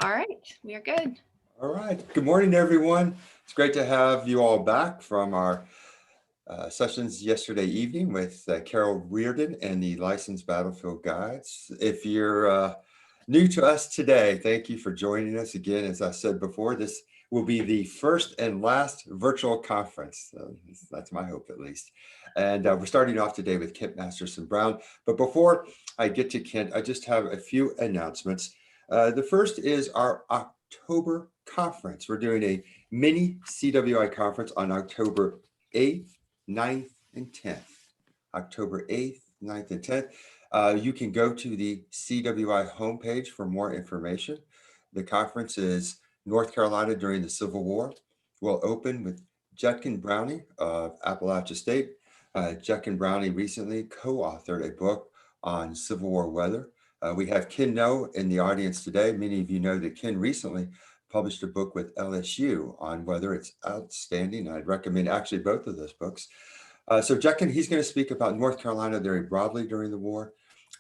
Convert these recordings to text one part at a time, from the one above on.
All right, we are good. All right. Good morning, everyone. It's great to have you all back from our sessions yesterday evening with Carol Reardon and the Licensed Battlefield Guides. If you're new to us today, thank you for joining us again. As I said before, this will be the first and last virtual conference. That's my hope, at least. And we're starting off today with Kent Masterson Brown. But before I get to Kent, I just have a few announcements. The first is our October conference. We're doing a mini CWI conference on October 8th, 9th, and 10th. October 8th, 9th, and 10th. You can go to the CWI homepage for more information. The conference is North Carolina during the Civil War. We'll open with Judkin Brownie of Appalachia State. Judkin Brownie recently co-authored a book on Civil War weather. We have Ken No in the audience today. Many of you know that Ken recently published a book with LSU on weather. It's outstanding. I'd recommend actually both of those books. So Judkin, he's going to speak about North Carolina very broadly during the war.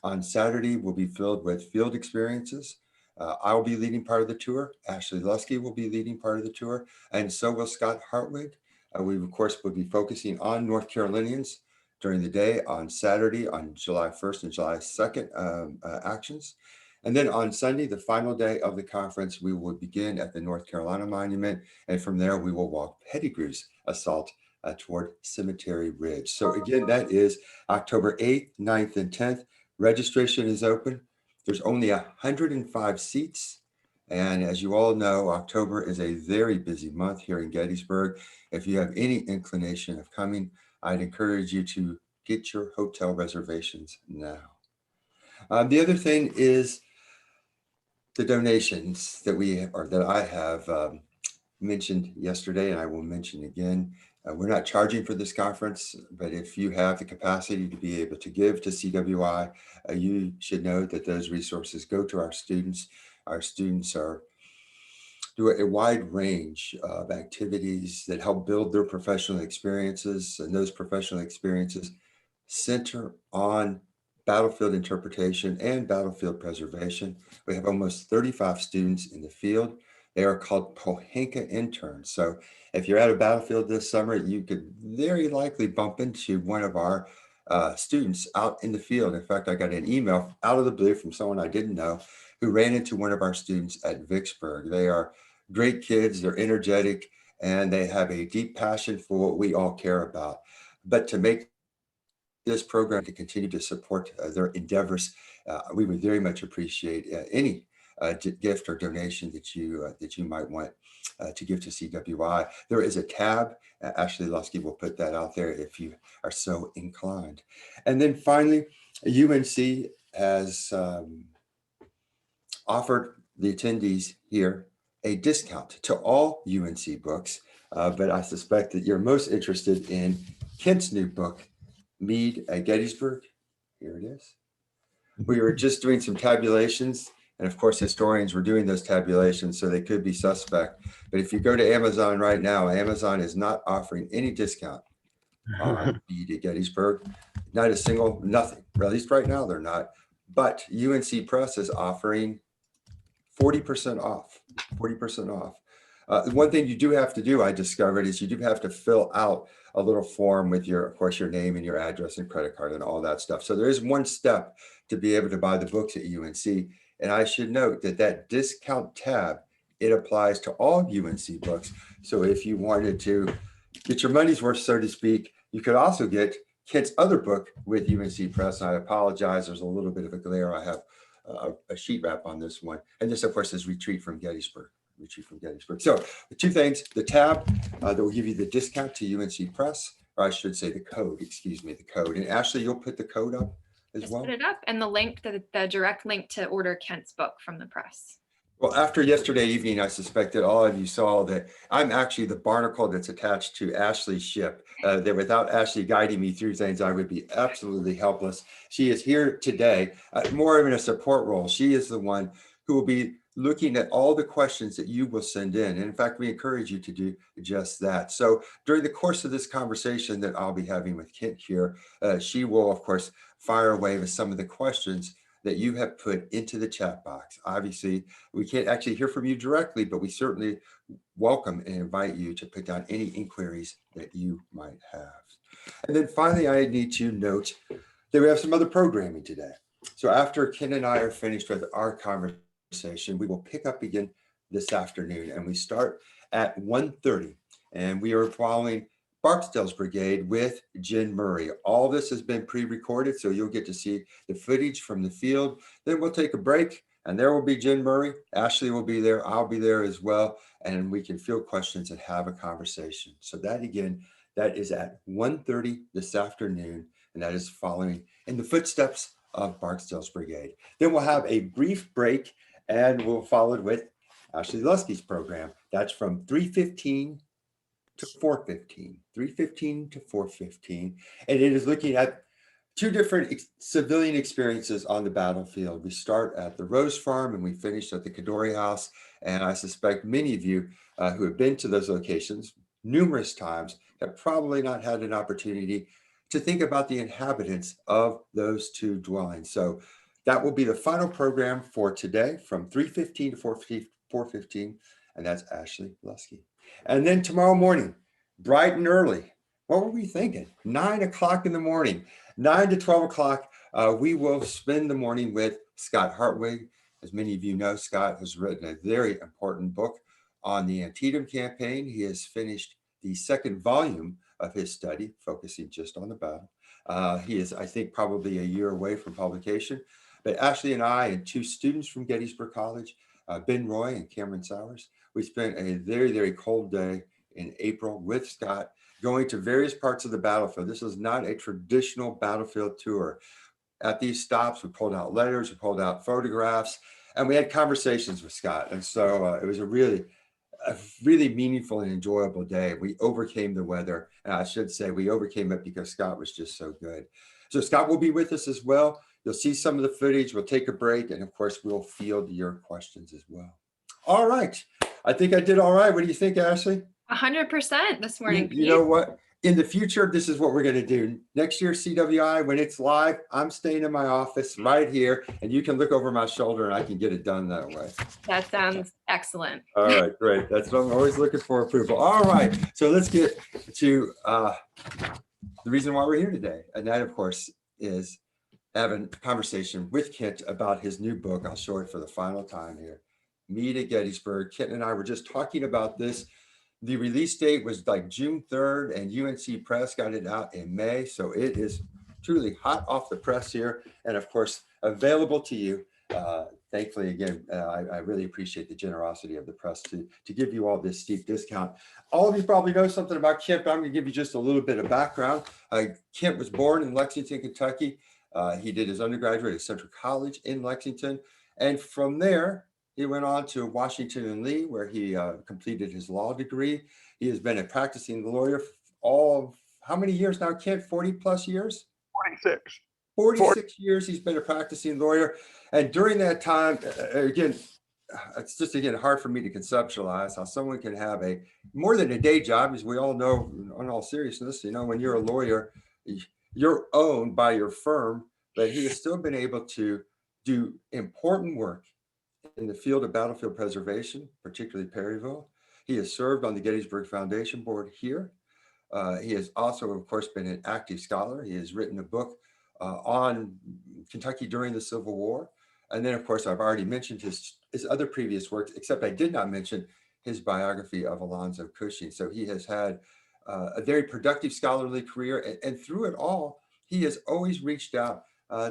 On Saturday, will be filled with field experiences. I'll be leading part of the tour. Ashley Lusky will be leading part of the tour, and so will Scott Hartwig. We, of course, will be focusing on North Carolinians during the day on Saturday, on July 1st and July 2nd actions. And then on Sunday, the final day of the conference, we will begin at the North Carolina Monument, and from there we will walk Pettigrew's assault toward Cemetery Ridge. So again, that is October 8th, 9th, and 10th. Registration is open. There's only 105 seats. And as you all know, October is a very busy month here in Gettysburg. If you have any inclination of coming, I'd encourage you to get your hotel reservations now. The other thing is the donations that I have mentioned yesterday, and I will mention again. We're not charging for this conference, but if you have the capacity to be able to give to CWI, you should know that those resources go to our students. Our students do a wide range of activities that help build their professional experiences, and those professional experiences center on battlefield interpretation and battlefield preservation. We have almost 35 students in the field. They are called Pohanka interns. So if you're at a battlefield this summer, you could very likely bump into one of our students out in the field. In fact, I got an email out of the blue from someone I didn't know who ran into one of our students at Vicksburg. They are great kids, they're energetic, and they have a deep passion for what we all care about. But to make this program to continue to support their endeavors, we would very much appreciate any gift or donation that you might want to give to CWI. There is a tab. Ashley Lusky will put that out there if you are so inclined. And then finally, UNC has offered the attendees here a discount to all UNC books, but I suspect that you're most interested in Kent's new book, Meade at Gettysburg. Here it is. We were just doing some tabulations, and of course, historians were doing those tabulations, so they could be suspect. But if you go to Amazon right now, Amazon is not offering any discount on Meade at Gettysburg. Not a single, nothing. Or at least right now, they're not. But UNC Press is offering 40% off. 40% off. One thing you do have to do, I discovered, is you do have to fill out a little form with of course, your name and your address and credit card and all that stuff. So there is one step to be able to buy the books at UNC. And I should note that that discount tab, it applies to all UNC books. So if you wanted to get your money's worth, so to speak, you could also get Kent's other book with UNC Press. And I apologize, there's a little bit of a glare. I have a sheet wrap on this one. And this, of course, is Retreat from Gettysburg. So the two things, the tab that will give you the discount to UNC Press, or I should say the code, the code. And Ashley, you'll put the code up as well? Put it up, and the link, the direct link to order Kent's book from the press. Well, after yesterday evening, I suspect that all of you saw that I'm actually the barnacle that's attached to Ashley's ship, that without Ashley guiding me through things, I would be absolutely helpless. She is here today, more of in a support role. She is the one who will be looking at all the questions that you will send in. And in fact, we encourage you to do just that. So during the course of this conversation that I'll be having with Kent here, she will, of course, fire away with some of the questions that you have put into the chat box. Obviously, we can't actually hear from you directly, but we certainly welcome and invite you to put down any inquiries that you might have. And then finally, I need to note that we have some other programming today. So after Ken and I are finished with our conversation, we will pick up again this afternoon, and we start at 1:30, and we are following Barksdale's Brigade with Jen Murray. All this has been pre-recorded, so you'll get to see the footage from the field. Then we'll take a break, and there will be Jen Murray. Ashley will be there. I'll be there as well, and we can field questions and have a conversation. So that again, that is at 1:30 this afternoon, and that is following in the footsteps of Barksdale's Brigade. Then we'll have a brief break, and we'll follow it with Ashley Lusky's program. That's from 3:15 to 4:15, 3:15 to 4:15. And it is looking at two different civilian experiences on the battlefield. We start at the Rose Farm and we finish at the Kadori House. And I suspect many of you who have been to those locations numerous times have probably not had an opportunity to think about the inhabitants of those two dwellings. So that will be the final program for today from 3:15 to 4:15. And that's Ashley Lusky. And then tomorrow morning, bright and early, what were we thinking? 9 o'clock in the morning, 9 to 12 o'clock, we will spend the morning with Scott Hartwig. As many of you know, Scott has written a very important book on the Antietam campaign. He has finished the second volume of his study, focusing just on the battle. He is, I think, probably a year away from publication. But Ashley and I and two students from Gettysburg College, Ben Roy and Cameron Sowers, we spent a very, very cold day in April with Scott, going to various parts of the battlefield. This is not a traditional battlefield tour. At these stops, we pulled out letters, we pulled out photographs, and we had conversations with Scott. And so it was a really meaningful and enjoyable day. We overcame the weather. And I should say we overcame it because Scott was just so good. So Scott will be with us as well. You'll see some of the footage. We'll take a break. And of course, we'll field your questions as well. All right. I think I did all right. What do you think, Ashley? 100% this morning. You know what? In the future, this is what we're going to do. Next year, CWI, when it's live, I'm staying in my office right here, and you can look over my shoulder and I can get it done that way. That sounds excellent. All right, great. That's what I'm always looking for, approval. All right, so let's get to the reason why we're here today. And that, of course, is having a conversation with Kent about his new book. I'll show it for the final time here. Meade at Gettysburg. Kent and I were just talking about this. The release date was like June 3rd, and UNC Press got it out in May. So it is truly hot off the press here. And of course, available to you. Thankfully, again, I really appreciate the generosity of the press to give you all this steep discount. All of you probably know something about Kent, but I'm going to give you just a little bit of background. Kent was born in Lexington, Kentucky. He did his undergraduate at Central College in Lexington. And from there, he went on to Washington and Lee, where he completed his law degree. He has been a practicing lawyer for how many years now, Kent? 40 plus years? 46. 46 years he's been a practicing lawyer. And during that time, again, it's just, again, hard for me to conceptualize how someone can have a more than a day job. As we all know, in all seriousness, you know, when you're a lawyer, you're owned by your firm, but he has still been able to do important work in the field of battlefield preservation, particularly Perryville. He has served on the Gettysburg Foundation Board here. He has also, of course, been an active scholar. He has written a book on Kentucky during the Civil War. And then, of course, I've already mentioned his other previous works, except I did not mention his biography of Alonzo Cushing. So he has had a very productive scholarly career. And through it all, he has always reached out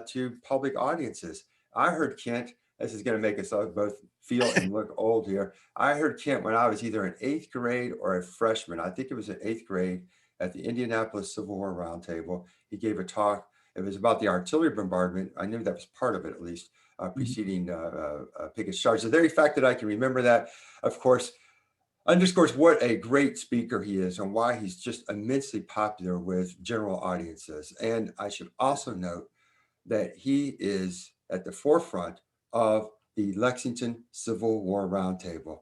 to public audiences. I heard Kent, this is going to make us both feel and look old here. I heard Kent when I was either in 8th grade or a freshman. I think it was in 8th grade at the Indianapolis Civil War Roundtable. He gave a talk. It was about the artillery bombardment. I knew that was part of it, at least, preceding Pickett's charge. The very fact that I can remember that, of course, underscores what a great speaker he is and why he's just immensely popular with general audiences. And I should also note that he is at the forefront of the Lexington Civil War Roundtable.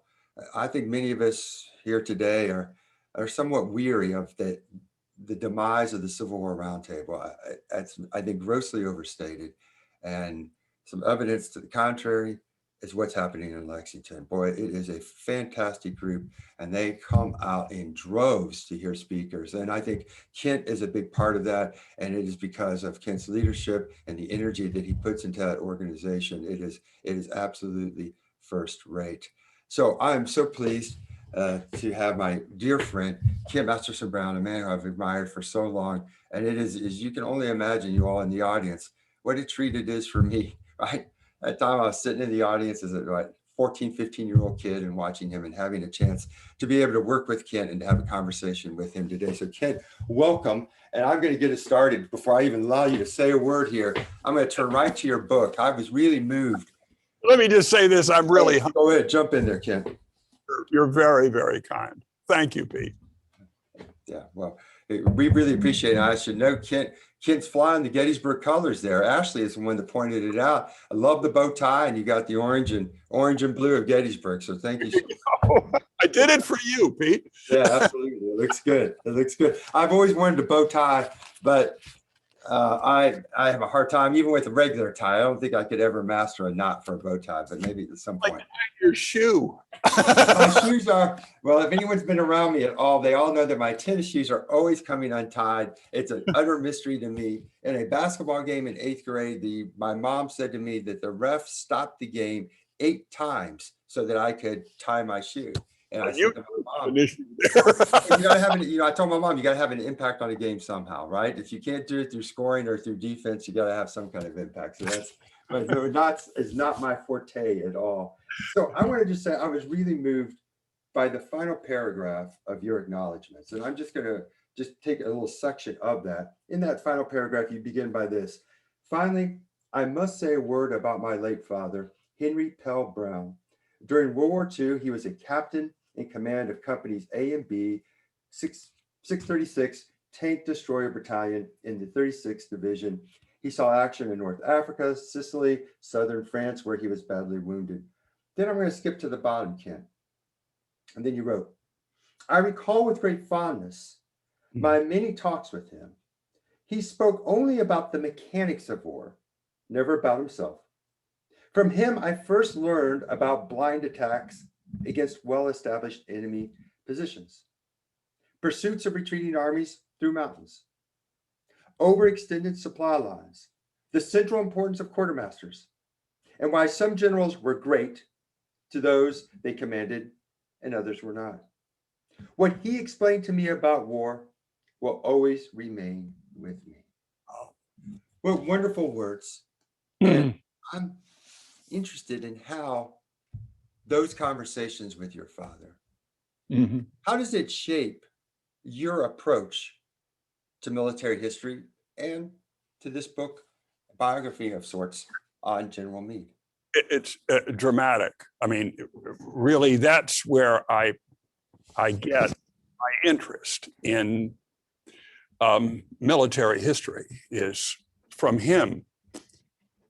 I think many of us here today are somewhat weary of the demise of the Civil War Roundtable. It's, I think, grossly overstated. And some evidence to the contrary is what's happening in Lexington. Boy, it is a fantastic group, and they come out in droves to hear speakers. And I think Kent is a big part of that, and it is because of Kent's leadership and the energy that he puts into that organization. It is absolutely first rate. So I'm so pleased to have my dear friend, Kent Masterson Brown, a man who I've admired for so long. And it is, as you can only imagine, you all in the audience, what a treat it is for me, right? At the time I was sitting in the audience as a 14, 15-year-old kid and watching him and having a chance to be able to work with Kent and to have a conversation with him today. So Kent, welcome. And I'm going to get it started before I even allow you to say a word here. I'm going to turn right to your book. I was really moved. Let me just say this. I'm really Go ahead, jump in there, Kent. You're very, very kind. Thank you, Pete. Yeah, well, we really appreciate it. I should know Kent's flying the Gettysburg colors there. Ashley is the one that pointed it out. I love the bow tie, and you got the orange and blue of Gettysburg. So thank you. I did it for you, Pete. Yeah, absolutely. It looks good. It looks good. I've always wanted a bow tie, but I have a hard time even with a regular tie. I don't think I could ever master a knot for a bow tie, but maybe at some point. Like your shoe. My shoes are, well, if anyone's been around me at all, they all know that my tennis shoes are always coming untied. It's an utter mystery to me. In a basketball game in 8th grade, my mom said to me that the ref stopped the game 8 times so that I could tie my shoe. And I said to my mom, you gotta have I told my mom, you gotta have an impact on a game somehow, right? If you can't do it through scoring or through defense, you gotta have some kind of impact. So that's, but it's not my forte at all. So I wanted to say I was really moved by the final paragraph of your acknowledgments. And I'm just gonna take a little section of that. In that final paragraph, you begin by this. Finally, I must say a word about my late father, Henry Pell Brown. During World War II, he was a captain in command of companies A and B, 636 Tank Destroyer Battalion in the 36th Division. He saw action in North Africa, Sicily, southern France, where he was badly wounded. Then I'm going to skip to the bottom, Ken. And then you wrote, I recall with great fondness my many talks with him. He spoke only about the mechanics of war, never about himself. From him, I first learned about blind attacks against well-established enemy positions, pursuits of retreating armies through mountains, overextended supply lines, the central importance of quartermasters, and why some generals were great to those they commanded and others were not. What he explained to me about war will always remain with me. Oh, what wonderful words. And I'm interested in how those conversations with your father, how does it shape your approach to military history and to this book, biography of sorts on General Meade? It's dramatic. I mean, really, that's where I get my interest in military history is from him.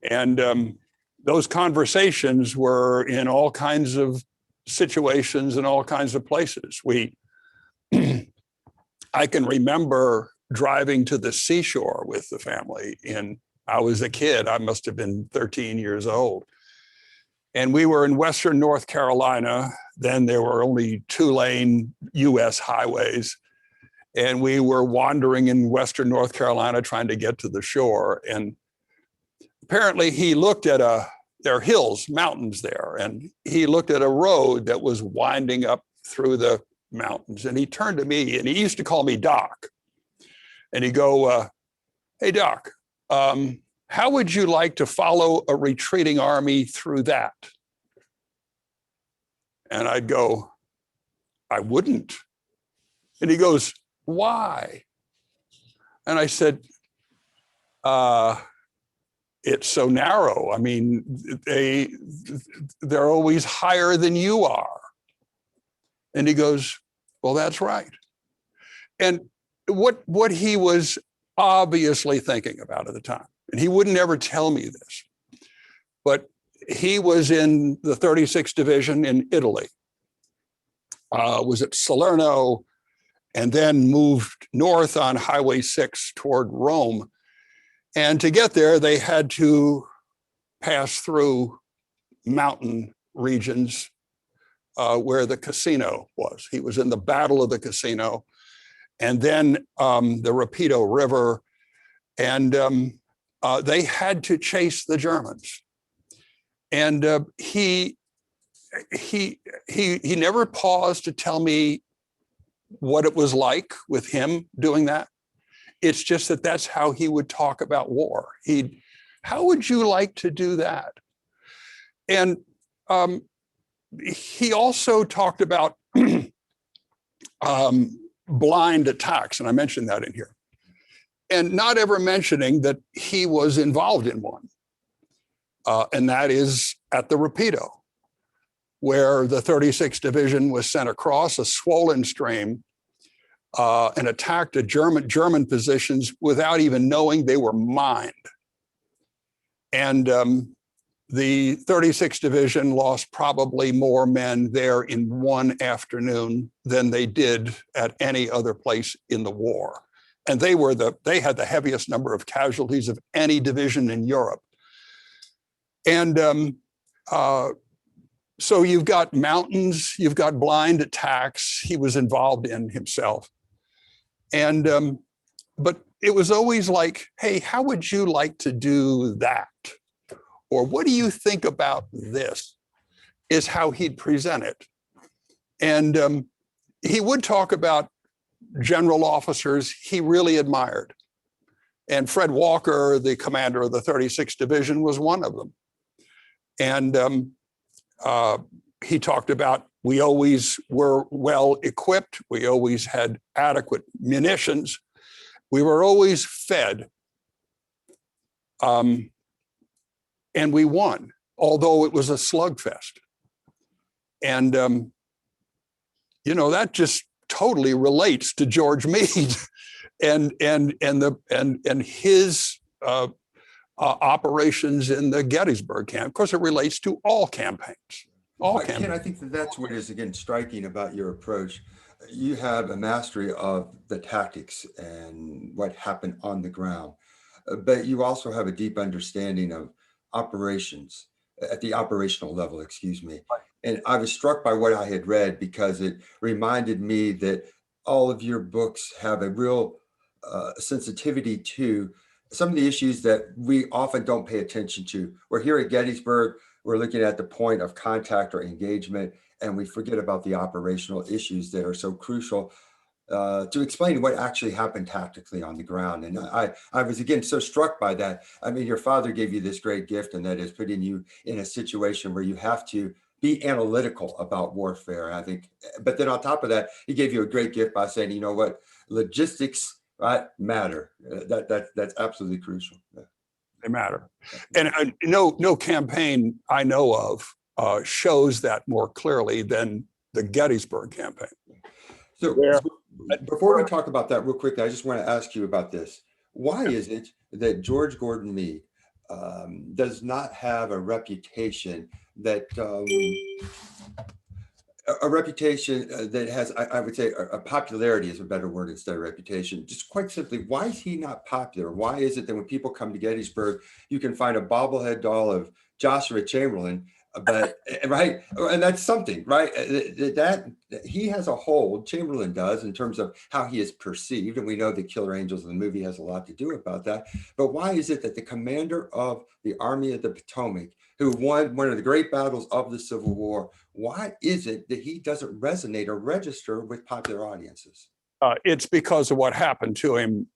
And those conversations were in all kinds of situations and all kinds of places. I can remember driving to the seashore with the family I was a kid, I must have been 13 years old. And we were in Western North Carolina. Then there were only 2-lane US highways. And we were wandering in Western North Carolina trying to get to the shore. And apparently he looked at there are hills, mountains there, and he looked at a road that was winding up through the mountains. And he turned to me, and he used to call me Doc. And he'd go, hey, Doc, how would you like to follow a retreating army through that? And I'd go, I wouldn't. And he goes, why? And I said, it's so narrow. I mean, they're always higher than you are. And he goes, well, that's right. And what he was obviously thinking about at the time, and he wouldn't ever tell me this, but he was in the 36th Division in Italy, was at Salerno, and then moved north on Highway 6 toward Rome. And to get there, they had to pass through mountain regions where the casino was. He was in the Battle of the Casino, and then the Rapido River, and they had to chase the Germans. And he never paused to tell me what it was like with him doing that. It's just that that's how he would talk about war. How would you like to do that? And he also talked about blind attacks, and I mentioned that in here, and not ever mentioning that he was involved in one. And that is at the Rapido, where the 36th Division was sent across a swollen stream and attacked a German positions without even knowing they were mined. And the 36th Division lost probably more men there in one afternoon than they did at any other place in the war. And they had the heaviest number of casualties of any division in Europe. And so you've got mountains, you've got blind attacks he was involved in himself. And but it was always like, hey, how would you like to do that? Or what do you think about this? Is how he'd present it. And he would talk about general officers he really admired. And Fred Walker, the commander of the 36th Division, was one of them. And he talked about, we always were well equipped. We always had adequate munitions. We were always fed. And we won, although it was a slugfest. And, that just totally relates to George Meade and his operations in the Gettysburg camp. Of course, it relates to all campaigns. Ken, I think that's what is, again, striking about your approach. You have a mastery of the tactics and what happened on the ground, but you also have a deep understanding of operations at the operational level, excuse me. And I was struck by what I had read because it reminded me that all of your books have a real sensitivity to some of the issues that we often don't pay attention to. We're here at Gettysburg, we're looking at the point of contact or engagement, and we forget about the operational issues that are so crucial to explain what actually happened tactically on the ground. And I was, again, so struck by that. I mean, your father gave you this great gift, and that is putting you in a situation where you have to be analytical about warfare. I think, but then on top of that, he gave you a great gift by saying, you know what, logistics, right, matter. That's absolutely crucial. Yeah. They matter. And no campaign I know of shows that more clearly than the Gettysburg campaign. So before we talk about that real quickly, I just want to ask you about this. Why is it that George Gordon Meade does not have a reputation that has, I would say, a popularity is a better word instead of reputation. Just quite simply, why is he not popular? Why is it that when people come to Gettysburg, you can find a bobblehead doll of Joshua Chamberlain, but right, and that's something, right? That he has a hold, Chamberlain does, in terms of how he is perceived, and we know that Killer Angels in the movie has a lot to do about that. But why is it that the commander of the Army of the Potomac, who won one of the great battles of the Civil War, why is it that he doesn't resonate or register with popular audiences? It's because of what happened to him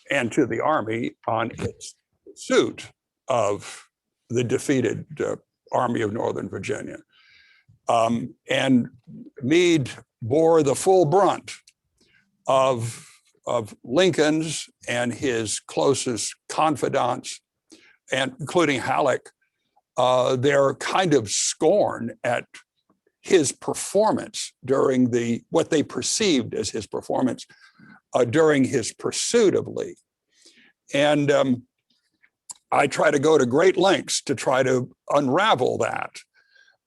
and to the Army on its pursuit of the defeated Army of Northern Virginia. And Meade bore the full brunt of Lincoln's and his closest confidants, and including Halleck, their kind of scorn at his performance during what they perceived as his performance during his pursuit of Lee. And I try to go to great lengths to try to unravel that.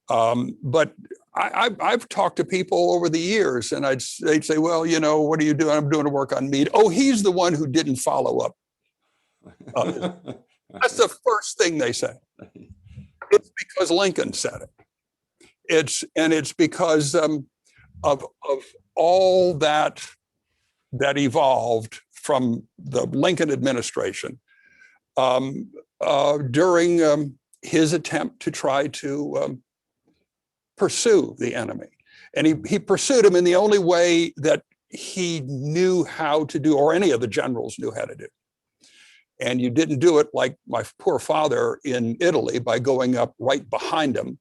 But I've talked to people over the years, and they'd say, well, what are you doing? I'm doing a work on Meade. Oh, he's the one who didn't follow up. That's the first thing they say. It's because Lincoln said it. It's because of all that evolved from the Lincoln administration during his attempt to try to pursue the enemy. And he pursued him in the only way that he knew how to do, or any of the generals knew how to do. And you didn't do it like my poor father in Italy by going up right behind him.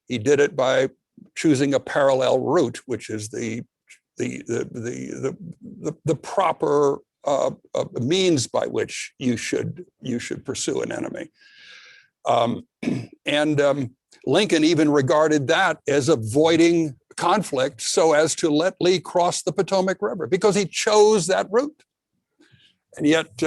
He did it by choosing a parallel route, which is the proper means by which you should pursue an enemy. Lincoln even regarded that as avoiding conflict so as to let Lee cross the Potomac River, because he chose that route. And yet,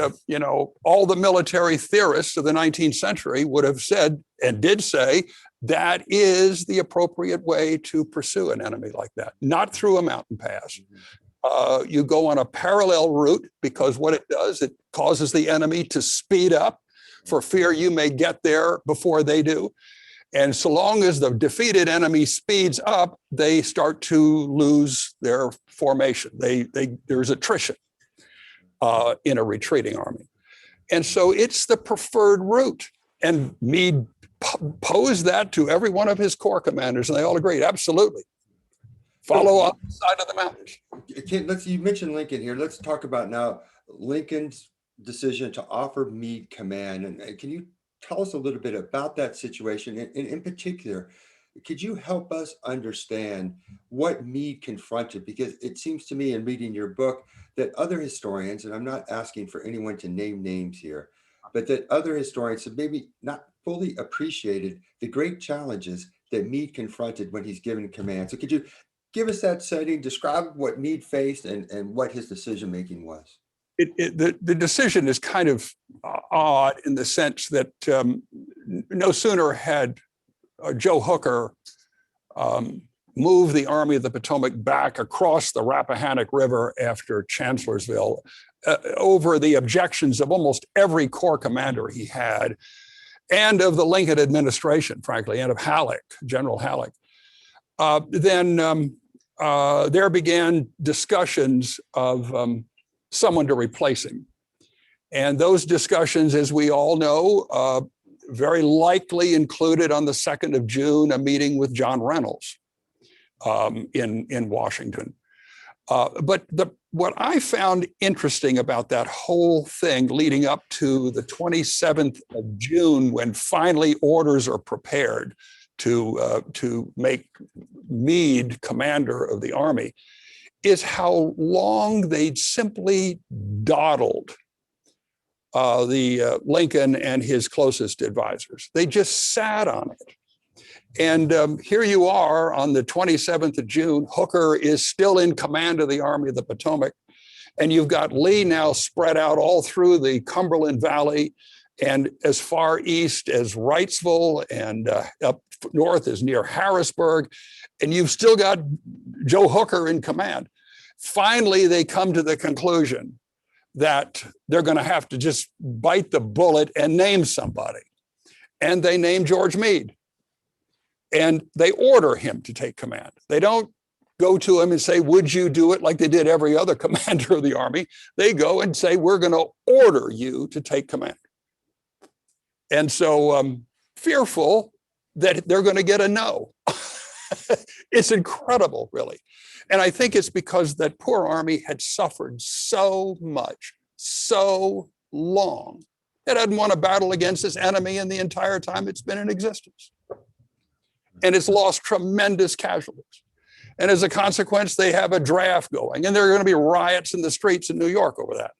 all the military theorists of the 19th century would have said, and did say, that is the appropriate way to pursue an enemy like that, not through a mountain pass. You go on a parallel route, because what it does, it causes the enemy to speed up for fear you may get there before they do. And so long as the defeated enemy speeds up, they start to lose their formation. There's attrition in a retreating army. And so it's the preferred route. And Meade posed that to every one of his corps commanders, and they all agreed, absolutely. Follow up the side of the mountains. You mentioned Lincoln here. Let's talk about now Lincoln's decision to offer Meade command. And can you tell us a little bit about that situation? And in particular, could you help us understand what Meade confronted? Because it seems to me in reading your book that other historians, and I'm not asking for anyone to name names here, but that other historians have maybe not fully appreciated the great challenges that Meade confronted when he's given command. So could you give us that setting, describe what Meade faced and what his decision-making was? The decision is kind of odd in the sense that no sooner had Joe Hooker moved the Army of the Potomac back across the Rappahannock River after Chancellorsville over the objections of almost every corps commander he had, and of the Lincoln administration, frankly, and of Halleck, General Halleck. Then there began discussions of someone to replace him. And those discussions, as we all know, very likely included on the 2nd of June, a meeting with John Reynolds in Washington. But what I found interesting about that whole thing leading up to the 27th of June, when finally orders are prepared to make Meade commander of the army, is how long they'd simply dawdled the Lincoln and his closest advisors. They just sat on it. And here you are on the 27th of June, Hooker is still in command of the Army of the Potomac. And you've got Lee now spread out all through the Cumberland Valley and as far east as Wrightsville and up north as near Harrisburg. And you've still got Joe Hooker in command. Finally, they come to the conclusion that they're going to have to just bite the bullet and name somebody. And they name George Meade. And they order him to take command. They don't go to him and say, would you do it, like they did every other commander of the army? They go and say, we're going to order you to take command. And so fearful that they're going to get a no. It's incredible, really. And I think it's because that poor army had suffered so much, so long. It hadn't won a battle against its enemy in the entire time it's been in existence. And it's lost tremendous casualties. And as a consequence, they have a draft going, and there are going to be riots in the streets in New York over that,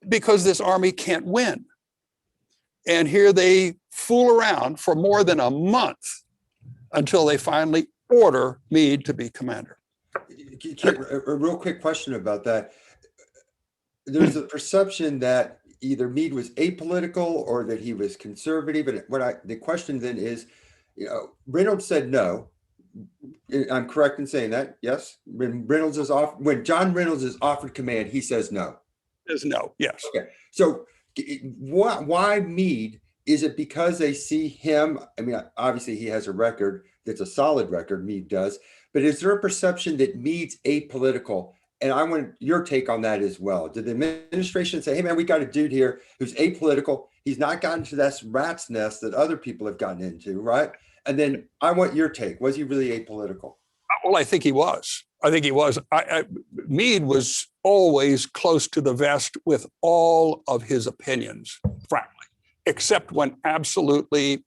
because this army can't win. And here they fool around for more than a month until they finally order Meade to be commander. A real quick question about that. There's a perception that either Meade was apolitical or that he was conservative. And the question then is, Reynolds said no. I'm correct in saying that, yes? When John Reynolds is offered command, he says no. Says no, yes. Okay, so why Meade is it because they see him? I mean, obviously he has a record that's a solid record, Meade does, but is there a perception that Meade's apolitical? And I want your take on that as well. Did the administration say, hey man, we got a dude here who's apolitical. He's not gotten to that rat's nest that other people have gotten into, right? And then I want your take. Was he really apolitical? Well, I think he was. I think he was. Meade was always close to the vest with all of his opinions, frankly, except when absolutely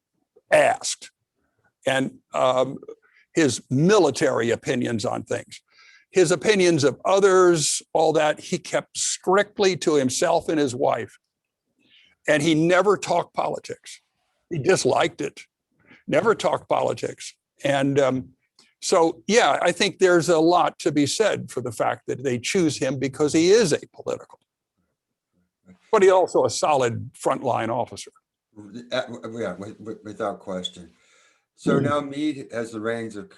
asked. And his military opinions on things. His opinions of others, all that, he kept strictly to himself and his wife. And he never talked politics. He disliked it, never talked politics. And so, yeah, I think there's a lot to be said for the fact that they choose him because he is apolitical. But he's also a solid frontline officer. Yeah, without question. So now Meade has the reins of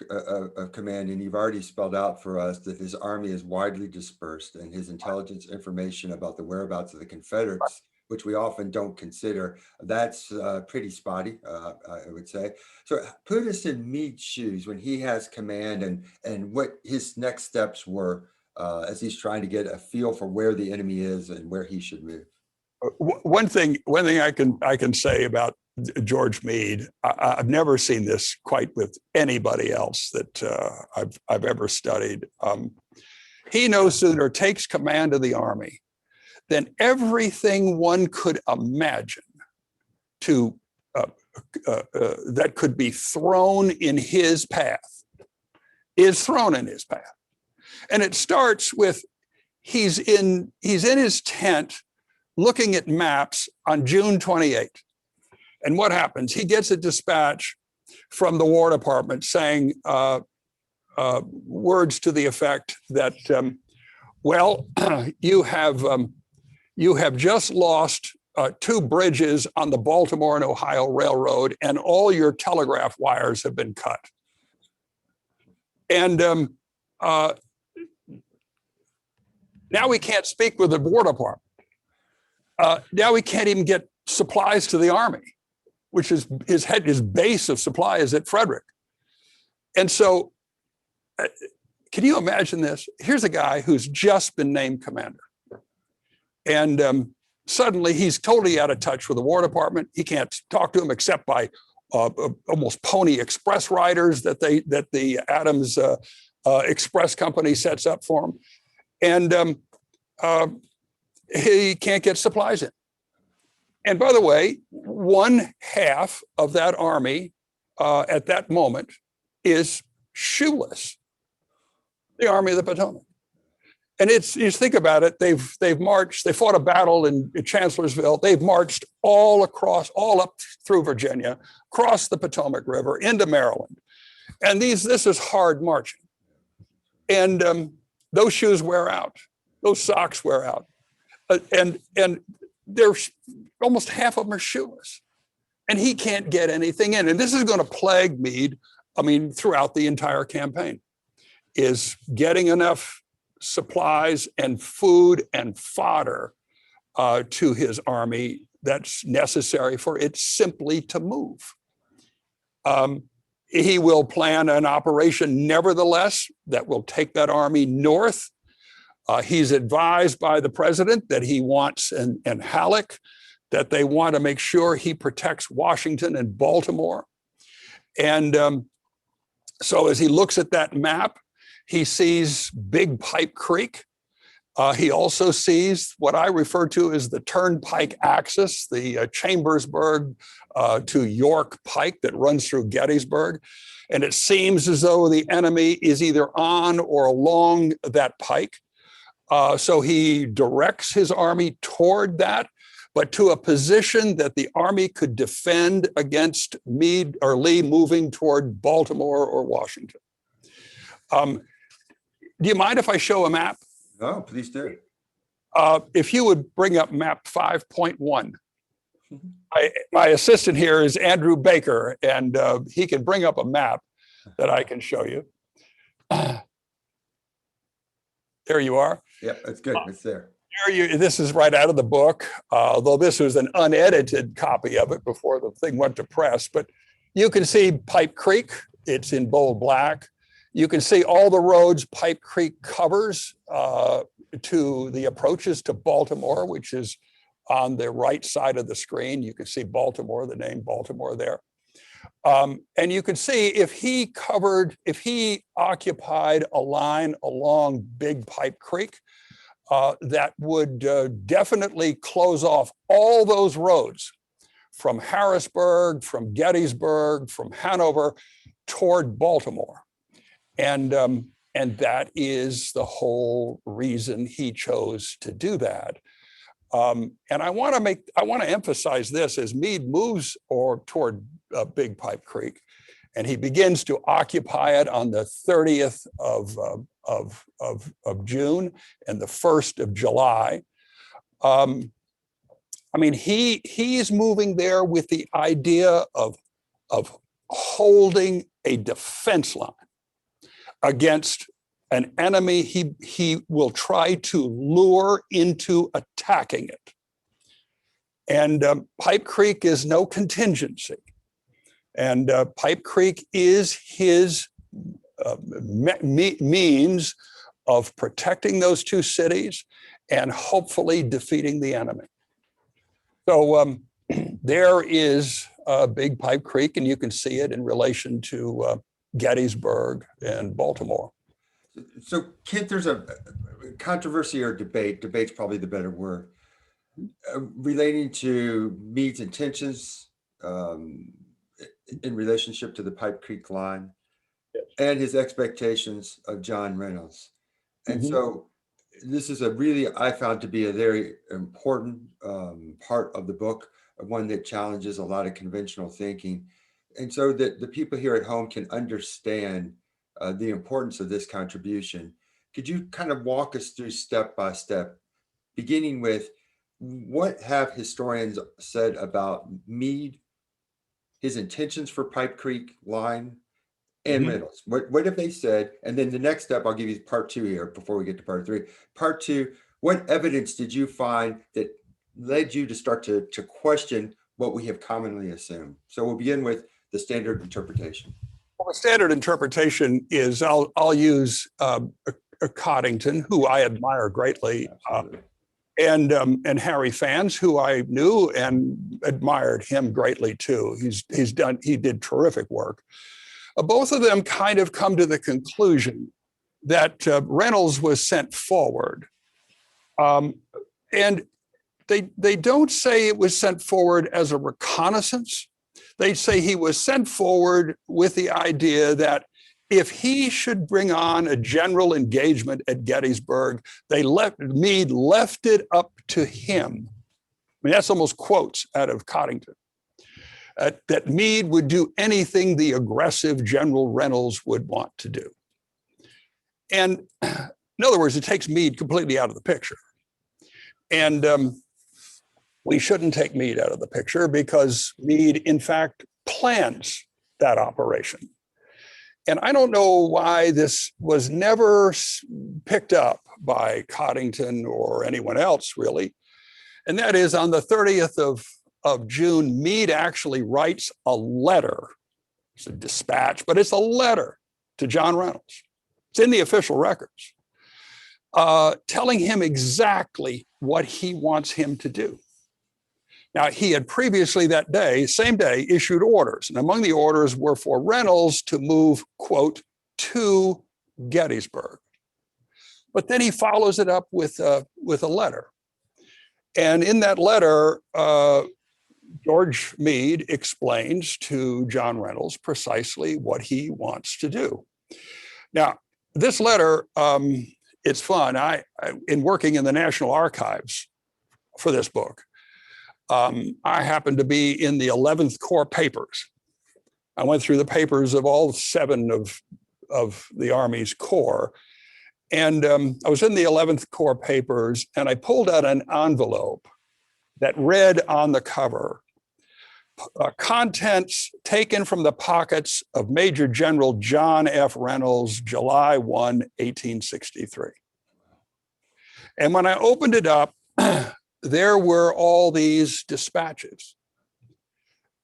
command, and you've already spelled out for us that his army is widely dispersed, and his intelligence information about the whereabouts of the Confederates, which we often don't consider, that's pretty spotty, I would say. So put us in Meade's shoes when he has command, and what his next steps were as he's trying to get a feel for where the enemy is and where he should move. One thing I can say about George Meade, I've never seen this quite with anybody else that I've ever studied. He no sooner takes command of the army than everything one could imagine to that could be thrown in his path is thrown in his path, and it starts with he's in his tent looking at maps on June 28th. And what happens? He gets a dispatch from the War Department saying words to the effect that, well, you have just lost 2 bridges on the Baltimore and Ohio Railroad, and all your telegraph wires have been cut. And now we can't speak with the War Department. Now we can't even get supplies to the army, which is his base of supply is at Frederick. And so can you imagine this? Here's a guy who's just been named commander. And suddenly he's totally out of touch with the War Department. He can't talk to him except by almost Pony Express riders that the Adams Express Company sets up for him. And he can't get supplies in. And by the way, 1/2 of that army at that moment is shoeless. The Army of the Potomac. And you think about it, they've marched, they fought a battle in Chancellorsville. They've marched all up through Virginia, across the Potomac River into Maryland. And this is hard marching. And those shoes wear out, those socks wear out. And there's almost half of them are shoeless, and he can't get anything in. And this is going to plague Meade, throughout the entire campaign, is getting enough supplies and food and fodder to his army that's necessary for it simply to move. He will plan an operation, nevertheless, that will take that army north. He's advised by the president that he wants, and Halleck, that they want to make sure he protects Washington and Baltimore. And so as he looks at that map, he sees Big Pipe Creek. He also sees what I refer to as the Turnpike Axis, the Chambersburg to York Pike that runs through Gettysburg. And it seems as though the enemy is either on or along that pike. So he directs his army toward that, but to a position that the army could defend against Meade or Lee moving toward Baltimore or Washington. Do you mind if I show a map? No, please do. If you would bring up map 5.1. My assistant here is Andrew Baker, and he can bring up a map that I can show you. There you are. Yeah, that's good. It's there. This is right out of the book, although this was an unedited copy of it before the thing went to press. But you can see Pipe Creek. It's in bold black. You can see all the roads Pipe Creek covers to the approaches to Baltimore, which is on the right side of the screen. You can see Baltimore, the name Baltimore there. And you can see if he occupied a line along Big Pipe Creek, that would definitely close off all those roads from Harrisburg, from Gettysburg, from Hanover toward Baltimore. And that is the whole reason he chose to do that. And I want to emphasize this as Meade moves toward Big Pipe Creek, and he begins to occupy it on the 30th of June and the 1st of July. I mean, he's moving there with the idea of holding a defense line against an enemy he will try to lure into attacking it. And Pipe Creek is no contingency. And Pipe Creek is his means of protecting those two cities and hopefully defeating the enemy. So there is Big Pipe Creek, and you can see it in relation to Gettysburg and Baltimore. So Kent, there's a controversy or debate's probably the better word, relating to Meade's intentions in relationship to the Pipe Creek line, yes, and his expectations of John Reynolds. And so this is I found to be a very important part of the book, one that challenges a lot of conventional thinking. And so that the people here at home can understand the importance of this contribution. Could you kind of walk us through step by step, beginning with what have historians said about Meade, his intentions for Pipe Creek line, and Reynolds? What have they said? And then the next step, I'll give you part 2 here before we get to part 3. Part 2, what evidence did you find that led you to start to question what we have commonly assumed? So we'll begin with the standard interpretation. Well, the standard interpretation is I'll use Coddington, who I admire greatly, and Harry Fans, who I knew and admired him greatly too. He did terrific work. Both of them kind of come to the conclusion that Reynolds was sent forward, and they don't say it was sent forward as a reconnaissance. They say he was sent forward with the idea that if he should bring on a general engagement at Gettysburg, Meade left it up to him. I mean, that's almost quotes out of Coddington. That Meade would do anything the aggressive General Reynolds would want to do. And in other words, it takes Meade completely out of the picture. And we shouldn't take Meade out of the picture because Meade, in fact, plans that operation. And I don't know why this was never picked up by Coddington or anyone else, really. And that is on the 30th of June, Meade actually writes a letter. It's a dispatch, but it's a letter to John Reynolds. It's in the official records, telling him exactly what he wants him to do. Now, he had previously that day, same day, issued orders. And among the orders were for Reynolds to move, quote, to Gettysburg. But then he follows it up with a letter. And in that letter, George Meade explains to John Reynolds precisely what he wants to do. Now, this letter, it's fun. I in working in the National Archives for this book, I happened to be in the 11th Corps papers. I went through the papers of all 7 of the Army's corps. And I was in the 11th Corps papers, and I pulled out an envelope that read on the cover, contents taken from the pockets of Major General John F. Reynolds, July 1, 1863. And when I opened it up, there were all these dispatches.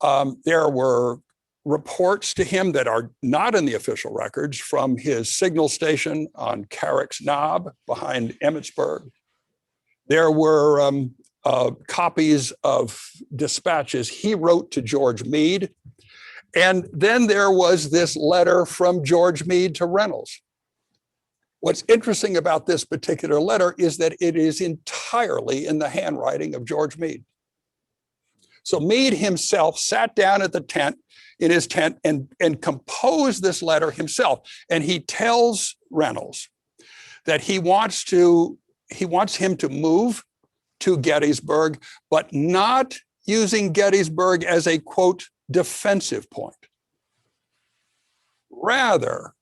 There were reports to him that are not in the official records from his signal station on Carrick's Knob behind Emmitsburg. There were copies of dispatches he wrote to George Meade. And then there was this letter from George Meade to Reynolds. What's interesting about this particular letter is that it is entirely in the handwriting of George Meade. So Meade himself sat down at the tent, in his tent, and composed this letter himself. And he tells Reynolds that he wants him to move to Gettysburg, but not using Gettysburg as a, quote, defensive point. Rather,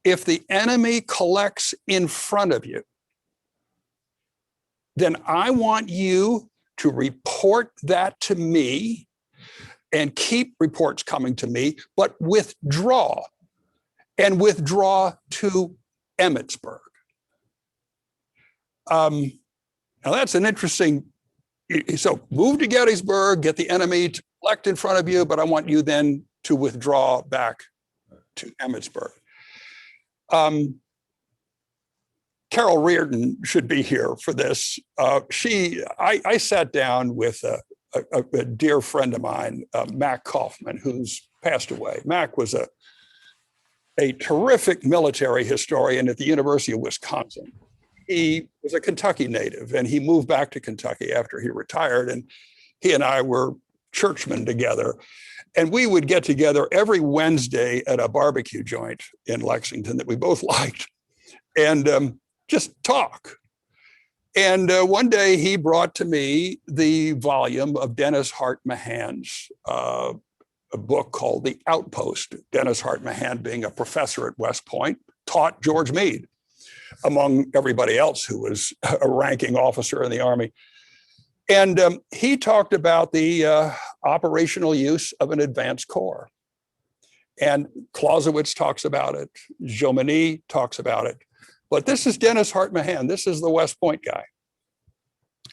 if the enemy collects in front of you, then I want you to report that to me and keep reports coming to me, but withdraw and withdraw to Emmitsburg. Now that's an interesting, so move to Gettysburg, get the enemy to collect in front of you, but I want you then to withdraw back to Emmitsburg. Carol Reardon should be here for this. I sat down with a dear friend of mine, Mac Kaufman, who's passed away. Mac was a terrific military historian at the University of Wisconsin. He was a Kentucky native, and he moved back to Kentucky after he retired, and he and I were churchmen together. And we would get together every Wednesday at a barbecue joint in Lexington that we both liked, and just talk. And one day he brought to me the volume of Dennis Hart Mahan's a book called The Outpost. Dennis Hart Mahan, being a professor at West Point, taught George Meade, among everybody else who was a ranking officer in the Army. And he talked about the operational use of an advanced corps. And Clausewitz talks about it. Jomini talks about it. But this is Dennis Hart Mahan. This is the West Point guy.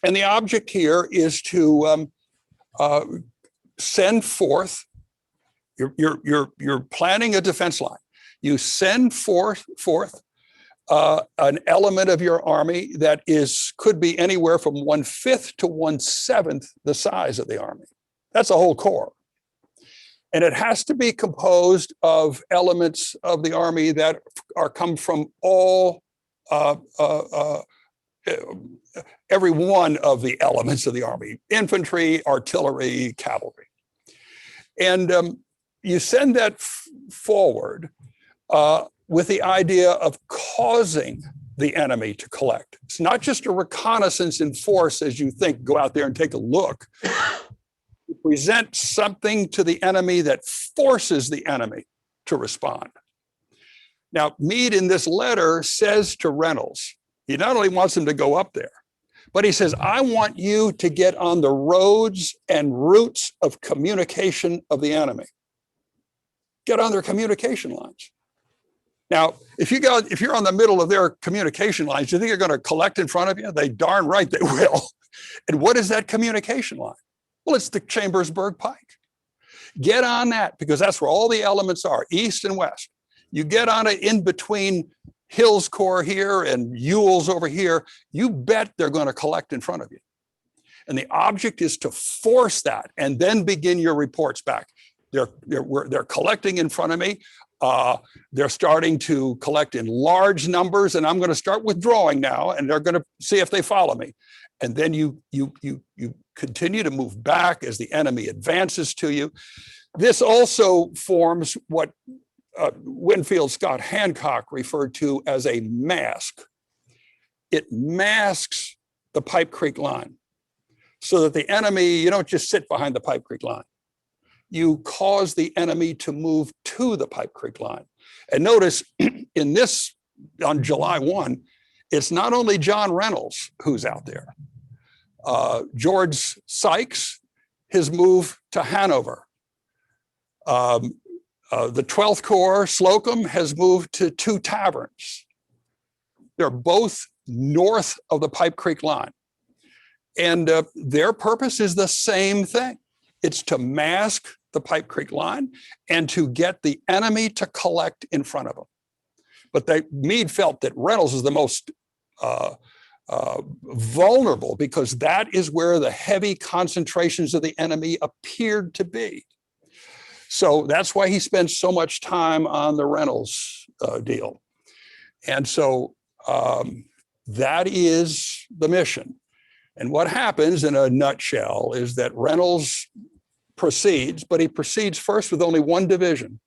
And the object here is to send forth, you're planning a defense line. You send forth an element of your army that could be anywhere from 1/5 to 1/7 the size of the army. That's a whole corps. And it has to be composed of elements of the army that come from all, every one of the elements of the army: infantry, artillery, cavalry. And you send that forward with the idea of causing the enemy to collect. It's not just a reconnaissance in force as you think, go out there and take a look. You present something to the enemy that forces the enemy to respond. Now, Meade in this letter says to Reynolds, he not only wants him to go up there, but he says, I want you to get on the roads and routes of communication of the enemy. Get on their communication lines. Now, if you're on the middle of their communication lines, you think they're going to collect in front of you? They darn right they will. And what is that communication line? Well, it's the Chambersburg Pike. Get on that, because that's where all the elements are, east and west. You get on it in between Hill's Corps here and Ewell's over here, you bet they're going to collect in front of you. And the object is to force that and then begin your reports back. They're collecting in front of me. They're starting to collect in large numbers, and I'm going to start withdrawing now, and they're going to see if they follow me. And then you continue to move back as the enemy advances to you. This also forms what Winfield Scott Hancock referred to as a mask. It masks the Pipe Creek line so that the enemy, you don't just sit behind the Pipe Creek line. You cause the enemy to move to the Pipe Creek line. And notice in this, on July 1, it's not only John Reynolds who's out there. George Sykes, his move to Hanover. The 12th Corps, Slocum, has moved to 2 taverns. They're both north of the Pipe Creek line. And their purpose is the same thing. It's to mask the Pipe Creek line and to get the enemy to collect in front of them. But Meade felt that Reynolds is the most vulnerable because that is where the heavy concentrations of the enemy appeared to be. So that's why he spends so much time on the Reynolds deal. And so that is the mission. And what happens in a nutshell is that Reynolds proceeds, but he proceeds first with only one division.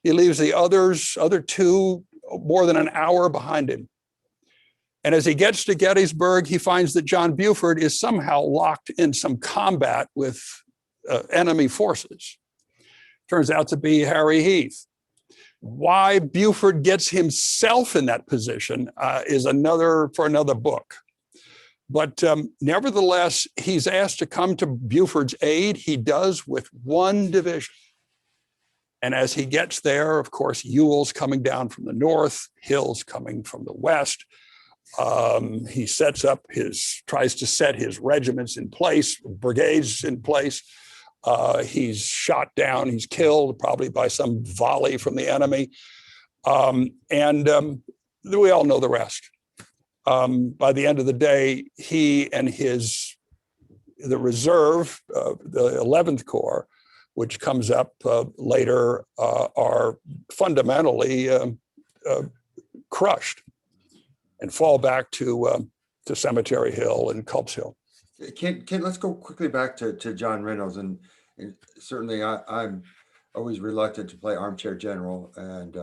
He leaves the other two more than an hour behind him. And as he gets to Gettysburg, he finds that John Buford is somehow locked in some combat with enemy forces. Turns out to be Harry Heath. Why Buford gets himself in that position is for another book. But nevertheless, he's asked to come to Buford's aid. He does with one division. And as he gets there, of course, Ewell's coming down from the north, Hill's coming from the west. He tries to set his regiments in place, brigades in place. He's shot down, he's killed probably by some volley from the enemy. We all know the rest. By the end of the day, he and the reserve, the 11th Corps, which comes up later, are fundamentally crushed and fall back to Cemetery Hill and Culp's Hill. Ken, let's go quickly back to John Reynolds. And certainly I'm always reluctant to play armchair general and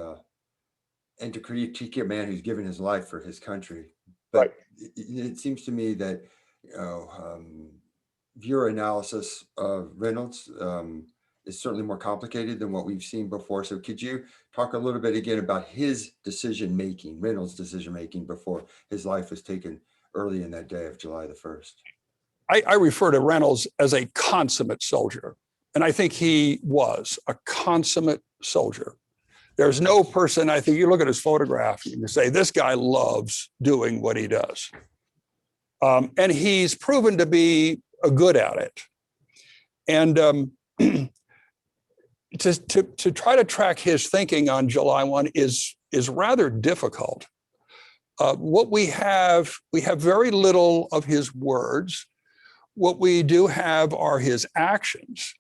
to critique a man who's given his life for his country. But right. It seems to me that your analysis of Reynolds is certainly more complicated than what we've seen before. So could you talk a little bit again about his decision-making, Reynolds' decision-making before his life was taken early in that day of July the 1st? I refer to Reynolds as a consummate soldier. And I think he was a consummate soldier. There's no person, I think you look at his photograph, you can say, this guy loves doing what he does. And he's proven to be good at it. And to try to track his thinking on July 1 is rather difficult. What we have very little of his words. What we do have are his actions.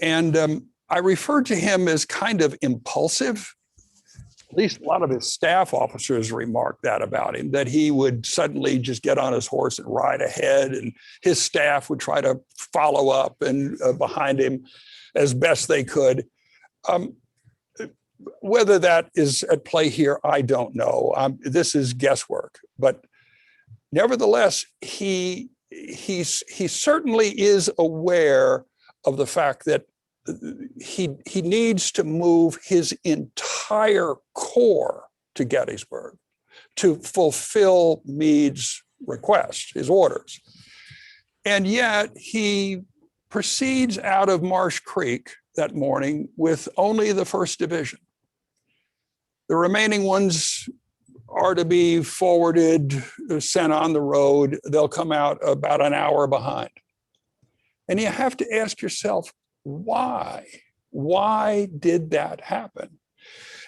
And I refer to him as kind of impulsive. At least a lot of his staff officers remarked that about him, that he would suddenly just get on his horse and ride ahead, and his staff would try to follow up and behind him as best they could. Whether that is at play here, I don't know. This is guesswork. But nevertheless, he certainly is aware of the fact that he needs to move his entire corps to Gettysburg to fulfill Meade's request, his orders. And yet he proceeds out of Marsh Creek that morning with only the 1st Division. The remaining ones are to be forwarded, sent on the road. They'll come out about an hour behind. And you have to ask yourself, why? Why did that happen?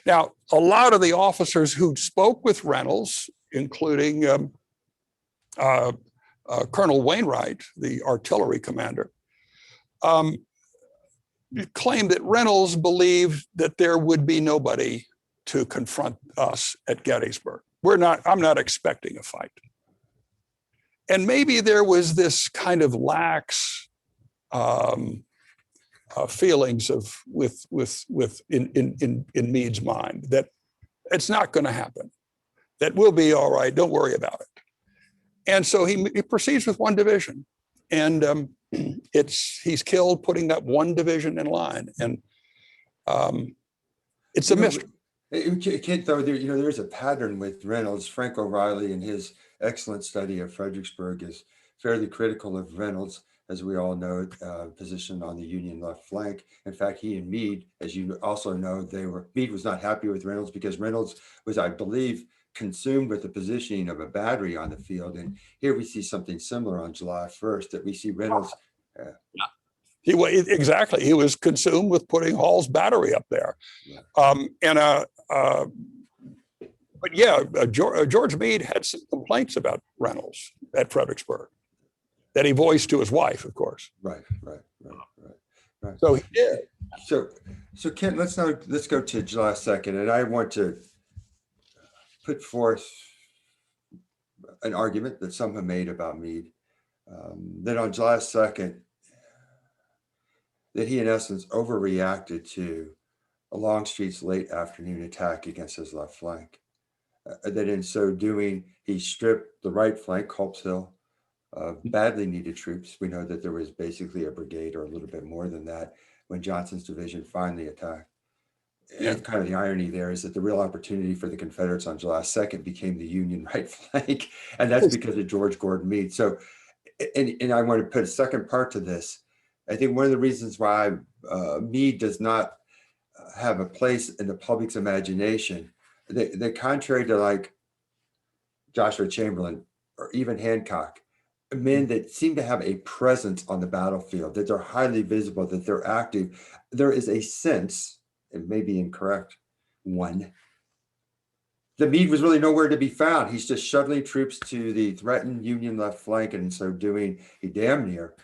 Now, a lot of the officers who spoke with Reynolds, including Colonel Wainwright, the artillery commander, claimed that Reynolds believed that there would be nobody to confront us at Gettysburg. I'm not expecting a fight. And maybe there was this kind of lax feelings in Meade's mind that it's not going to happen, that we'll be all right, don't worry about it. And so he proceeds with one division, and he's killed putting that one division in line, and it's a mystery. There's a pattern with Reynolds. Frank O'Reilly, in his excellent study of Fredericksburg, is fairly critical of Reynolds, as we all know, position on the Union left flank. In fact, he and Meade, as you also know, Meade was not happy with Reynolds because Reynolds was, I believe, consumed with the positioning of a battery on the field. And here we see something similar on July 1st, that we see Reynolds. Exactly. He was consumed with putting Hall's battery up there. Yeah. But yeah, George Meade had some complaints about Reynolds at Fredericksburg that he voiced to his wife, of course. Right. So he did. So Kent, let's go to July 2nd, and I want to put forth an argument that some have made about Meade, that on July 2nd, that he in essence overreacted to Longstreet's late afternoon attack against his left flank. That in so doing, he stripped the right flank, Culp's Hill, of badly needed troops. We know that there was basically a brigade or a little bit more than that when Johnson's division finally attacked. Yeah. And kind of the irony there is that the real opportunity for the Confederates on July 2nd became the Union right flank, and that's because of George Gordon Meade. So, and I want to put a second part to this. I think one of the reasons why Meade does not have a place in the public's imagination, that contrary to like Joshua Chamberlain or even Hancock, men that seem to have a presence on the battlefield, that they're highly visible, that they're active, there is a sense, it may be incorrect, one, that Meade was really nowhere to be found. He's just shuttling troops to the threatened Union left flank, and in so doing, he damn near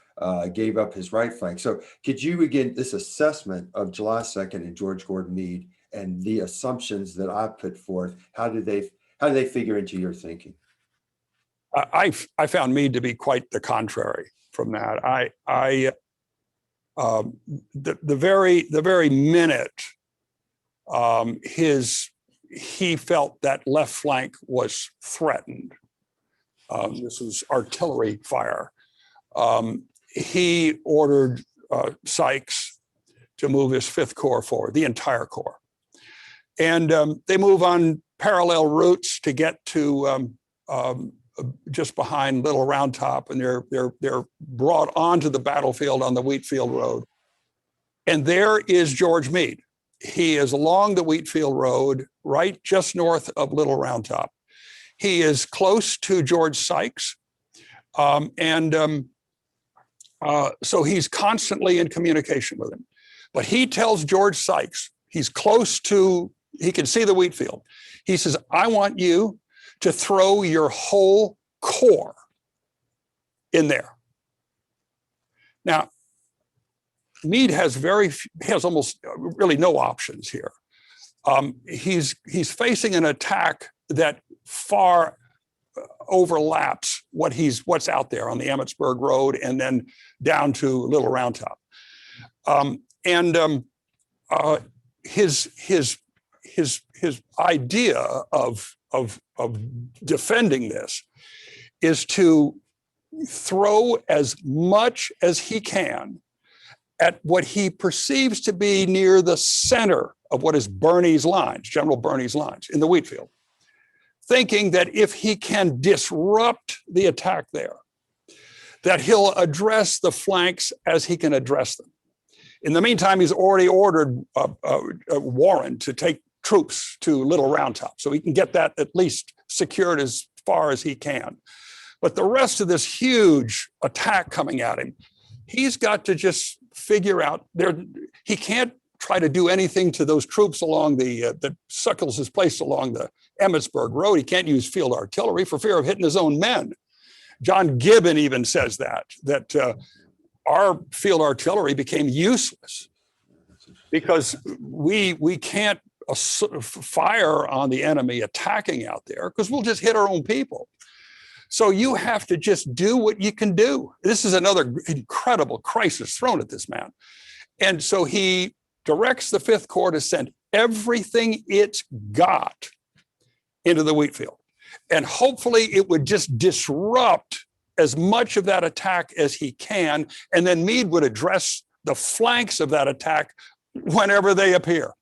gave up his right flank. So could you, again, this assessment of July 2nd and George Gordon Meade and the assumptions that I put forth, how do they figure into your thinking? I found Meade to be quite the contrary from that. The very minute he felt that left flank was threatened, this was artillery fire, he ordered Sykes to move his 5th Corps forward, the entire Corps. And they move on parallel routes to get to just behind Little Round Top, and they're brought onto the battlefield on the Wheatfield Road. And there is George Meade. He is along the Wheatfield Road, right just north of Little Round Top. He is close to George Sykes, so he's constantly in communication with him. But he tells George Sykes, he's close to, he can see the Wheatfield. He says, I want you to throw your whole corps in there. Now, Meade has almost really no options here. He's facing an attack that far overlaps what's out there on the Emmitsburg Road and then down to Little Round Top. His idea of defending this is to throw as much as he can at what he perceives to be near the center of what is Birney's lines, General Birney's lines in the Wheatfield, thinking that if he can disrupt the attack there, that he'll address the flanks as he can address them. In the meantime, he's already ordered Warren to take troops to Little Round Top, so he can get that at least secured as far as he can. But the rest of this huge attack coming at him, he's got to just figure out there. He can't try to do anything to those troops along that Suckles has placed along the Emmitsburg Road. He can't use field artillery for fear of hitting his own men. John Gibbon even says that our field artillery became useless because we can't fire on the enemy attacking out there because we'll just hit our own people. So you have to just do what you can do. This is another incredible crisis thrown at this man. And so he directs the 5th Corps to send everything it's got into the Wheatfield. And hopefully it would just disrupt as much of that attack as he can. And then Meade would address the flanks of that attack whenever they appear.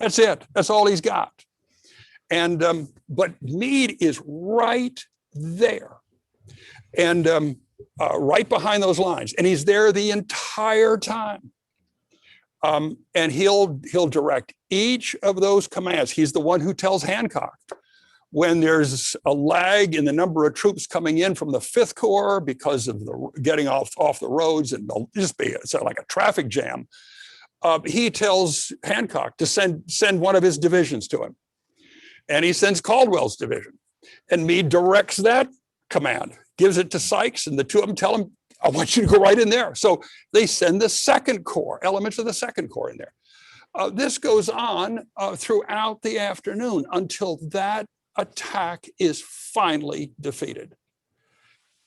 That's it. That's all he's got. And but Meade is right there and right behind those lines. And he's there the entire time. And he'll direct each of those commands. He's the one who tells Hancock when there's a lag in the number of troops coming in from the Fifth Corps because of the getting off the roads and just be it's like a traffic jam, he tells Hancock to send one of his divisions to him. And he sends Caldwell's division. And Meade directs that command, gives it to Sykes, and the two of them tell him, I want you to go right in there. So they send the Second Corps, elements of the Second Corps in there. This goes on throughout the afternoon until that attack is finally defeated.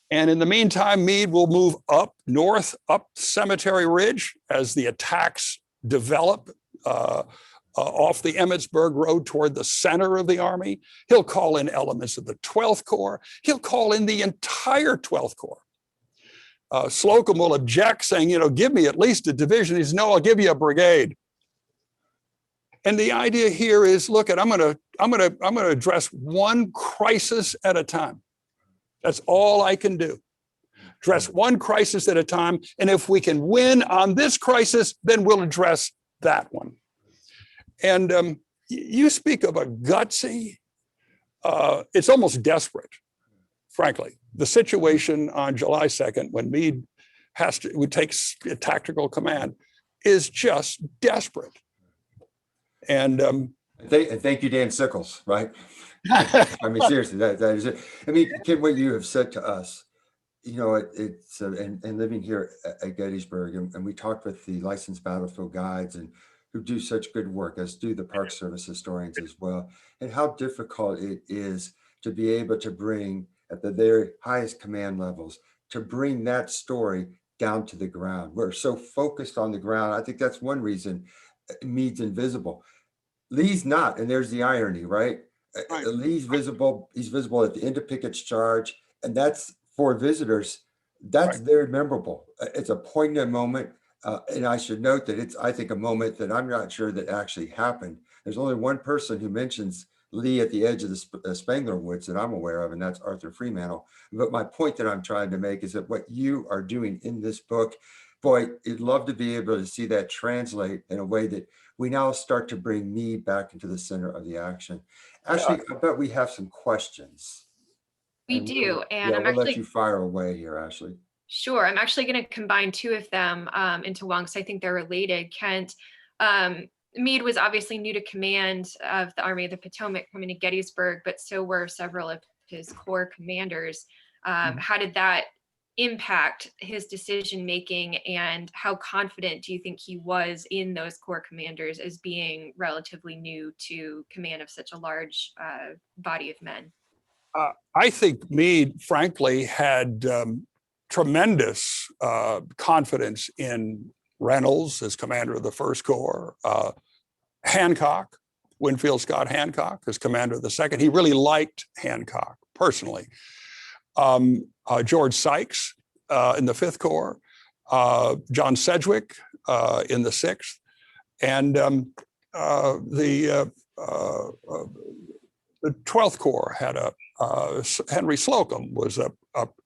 And in the meantime, Meade will move up north, up Cemetery Ridge as the attacks develop off the Emmetsburg Road toward the center of the army. He'll call in elements of the 12th Corps. He'll call in the entire 12th Corps. Slocum will object, saying, give me at least a division. He says, no, I'll give you a brigade. And the idea here is, look, I'm gonna address one crisis at a time. That's all I can do. Address one crisis at a time. And if we can win on this crisis, then we'll address that one. And you speak of a gutsy, it's almost desperate, frankly. The situation on July 2nd, when Meade would take a tactical command, is just desperate. And thank you, Dan Sickles, right? I mean, seriously, that is it. I mean, Kim, what you have said to us, it's and living here at Gettysburg, and we talked with the licensed battlefield guides and who do such good work, as do the Park Service historians as well, and how difficult it is to be able to bring, at the very highest command levels, to bring that story down to the ground. We're so focused on the ground. I think that's one reason Meade's invisible. Lee's not, and there's the irony, right? Right. Lee's visible. He's visible at the end of Pickett's charge, and that's, for visitors, that's right, very memorable. It's a poignant moment, and I should note that it's, I think, a moment that I'm not sure that actually happened. There's only one person who mentions Lee at the edge of the Spangler Woods that I'm aware of, and that's Arthur Fremantle. But my point that I'm trying to make is that what you are doing in this book, boy, I'd love to be able to see that translate in a way that we now start to bring Meade back into the center of the action. Ashley, I bet we have some questions. We do, and yeah, I'm we'll actually let you fire away here, Ashley. Sure. I'm actually going to combine two of them into one because I think they're related. Kent, Meade was obviously new to command of the Army of the Potomac coming to Gettysburg, but so were several of his corps commanders. How did that impact his decision making, and how confident do you think he was in those corps commanders as being relatively new to command of such a large body of men? I think Meade, frankly, had tremendous confidence in Reynolds as commander of the First Corps, Hancock, Winfield Scott Hancock as commander of the Second. He really liked Hancock personally. George Sykes in the Fifth Corps, John Sedgwick in the Sixth, and the 12th Corps had Henry Slocum was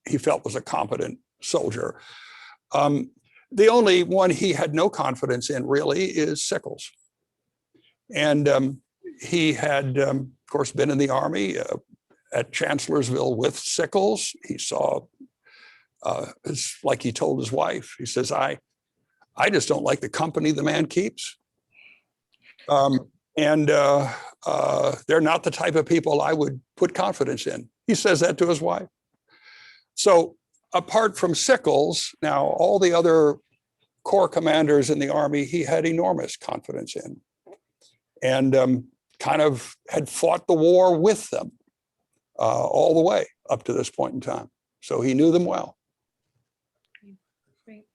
he felt was a competent soldier. The only one he had no confidence in really is Sickles. And he had, of course, been in the Army at Chancellorsville with Sickles. He saw, it's like he told his wife, he says, I just don't like the company the man keeps. And they're not the type of people I would put confidence in. He says that to his wife. So apart from Sickles, now all the other corps commanders in the Army, he had enormous confidence in, and kind of had fought the war with them all the way up to this point in time. So he knew them well. Great.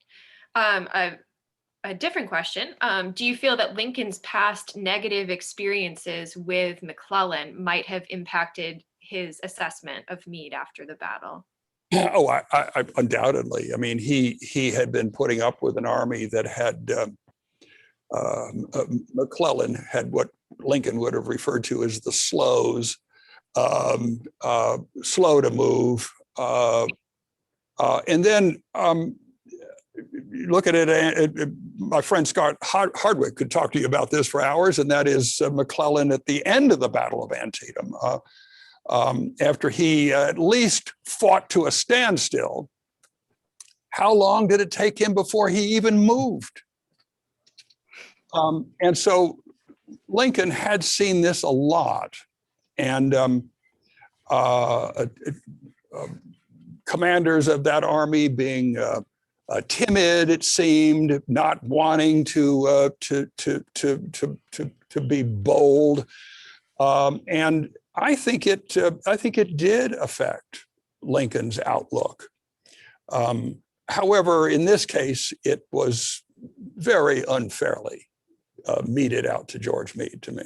A different question. Do you feel that Lincoln's past negative experiences with McClellan might have impacted his assessment of Meade after the battle? Oh, I undoubtedly. I mean, he had been putting up with an army that had McClellan had what Lincoln would have referred to as the slows, slow to move, and then look at it. My friend Scott Hardwick could talk to you about this for hours, and that is McClellan at the end of the Battle of Antietam. after he at least fought to a standstill, how long did it take him before he even moved? And so Lincoln had seen this a lot. And commanders of that army being timid, it seemed, not wanting to be bold, and I think it did affect Lincoln's outlook. However, in this case, it was very unfairly meted out to George Meade, to me.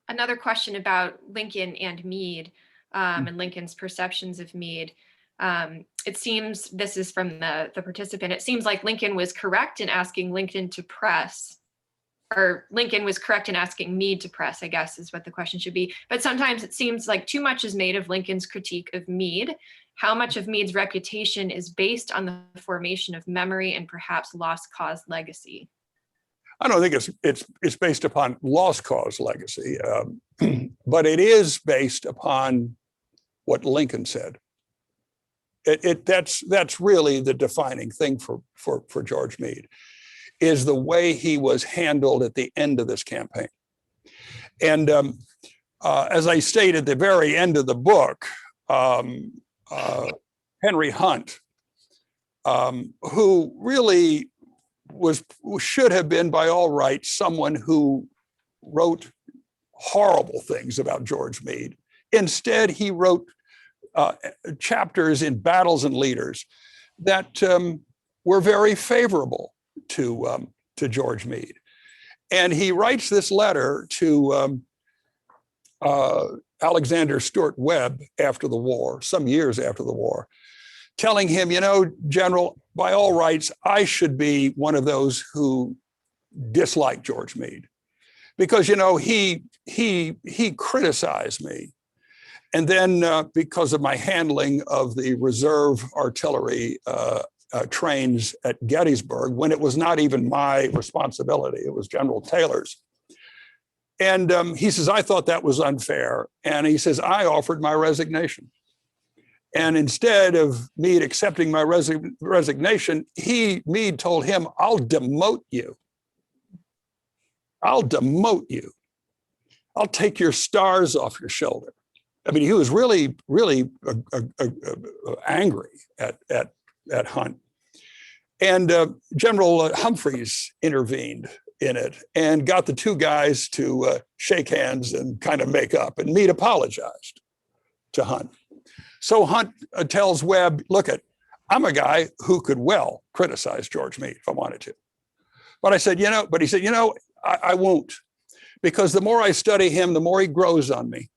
Another question about Lincoln and Meade, and Lincoln's perceptions of Meade. It seems, this is from the participant, it seems like Lincoln was correct in asking Lincoln to press, or Lincoln was correct in asking Meade to press, I guess is what the question should be. But sometimes it seems like too much is made of Lincoln's critique of Meade. How much of Meade's reputation is based on the formation of memory and perhaps lost cause legacy? I don't think it's based upon lost cause legacy, but it is based upon what Lincoln said. That's really the defining thing for George Meade, is the way he was handled at the end of this campaign. And as I stated at the very end of the book, Henry Hunt, who really should have been, by all rights, someone who wrote horrible things about George Meade. Instead, he wrote chapters in Battles and Leaders that were very favorable to George Meade. And he writes this letter to Alexander Stuart Webb after the war, some years after the war, telling him, you know, General, by all rights, I should be one of those who dislike George Meade, because, you know, he criticized me. And then because of my handling of the reserve artillery trains at Gettysburg, when it was not even my responsibility, it was General Taylor's. And he says, I thought that was unfair. And he says, I offered my resignation. And instead of Meade accepting my resignation, Meade told him, I'll demote you. I'll demote you. I'll take your stars off your shoulder. I mean, he was really, really angry at Hunt. And General Humphreys intervened in it and got the two guys to shake hands and kind of make up. And Meade apologized to Hunt. So Hunt tells Webb, look, I'm a guy who could well criticize George Meade if I wanted to. But he said, I won't, because the more I study him, the more he grows on me.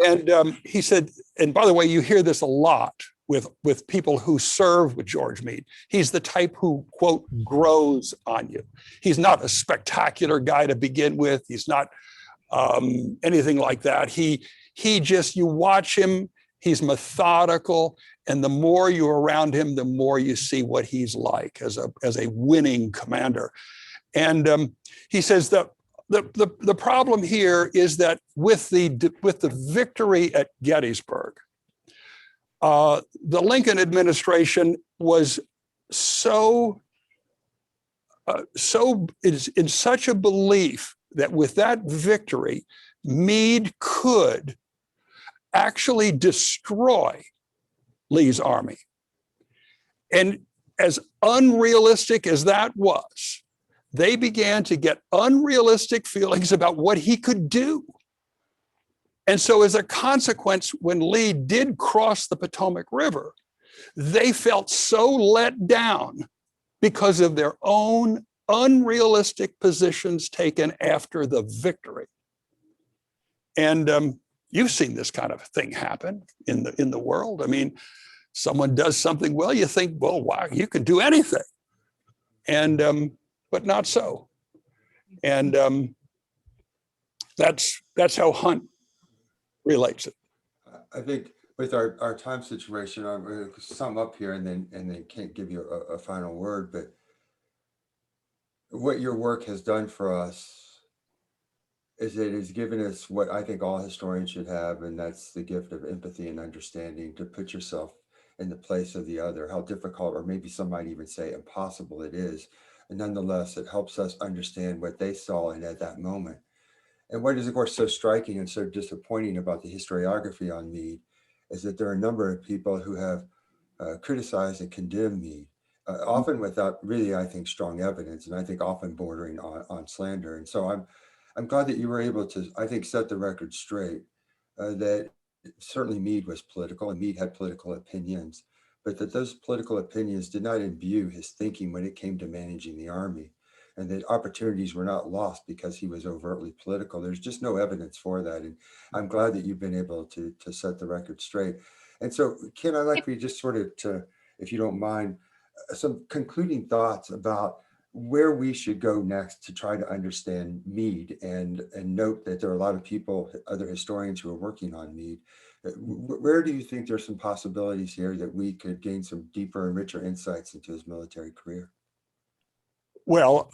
And he said, and by the way, you hear this a lot with people who serve with George Meade. He's the type who, quote, grows on you. He's not a spectacular guy to begin with. He's not anything like that. He just, you watch him, he's methodical, and the more you're around him, the more you see what he's like as a winning commander. And he says that the problem here is that with the victory at Gettysburg, the Lincoln administration was is in such a belief that with that victory, Meade could actually destroy Lee's army. And as unrealistic as that was, they began to get unrealistic feelings about what he could do. And so as a consequence, when Lee did cross the Potomac River, they felt so let down because of their own unrealistic positions taken after the victory. And you've seen this kind of thing happen in the world. I mean, someone does something well, you think, well, wow, you can do anything. And but not so. And that's how Hunt relates it. I think with our time situation, I'm going to sum up here and then can't give you a final word, but what your work has done for us is it has given us what I think all historians should have, and that's the gift of empathy and understanding, to put yourself in the place of the other, how difficult, or maybe some might even say impossible it is. And nonetheless, it helps us understand what they saw and at that moment. And what is, of course, so striking and so disappointing about the historiography on Meade is that there are a number of people who have criticized and condemned Meade, often without really, I think, strong evidence, and I think often bordering on slander. And so I'm glad that you were able to, I think, set the record straight, that certainly Meade was political and Meade had political opinions, but that those political opinions did not imbue his thinking when it came to managing the Army, and that opportunities were not lost because he was overtly political. There's just no evidence for that. And I'm glad that you've been able to set the record straight. And so, Ken, I'd like for you just sort of to, if you don't mind, some concluding thoughts about where we should go next to try to understand Meade, and note that there are a lot of people, other historians, who are working on Meade. Where do you think there's some possibilities here that we could gain some deeper and richer insights into his military career? Well,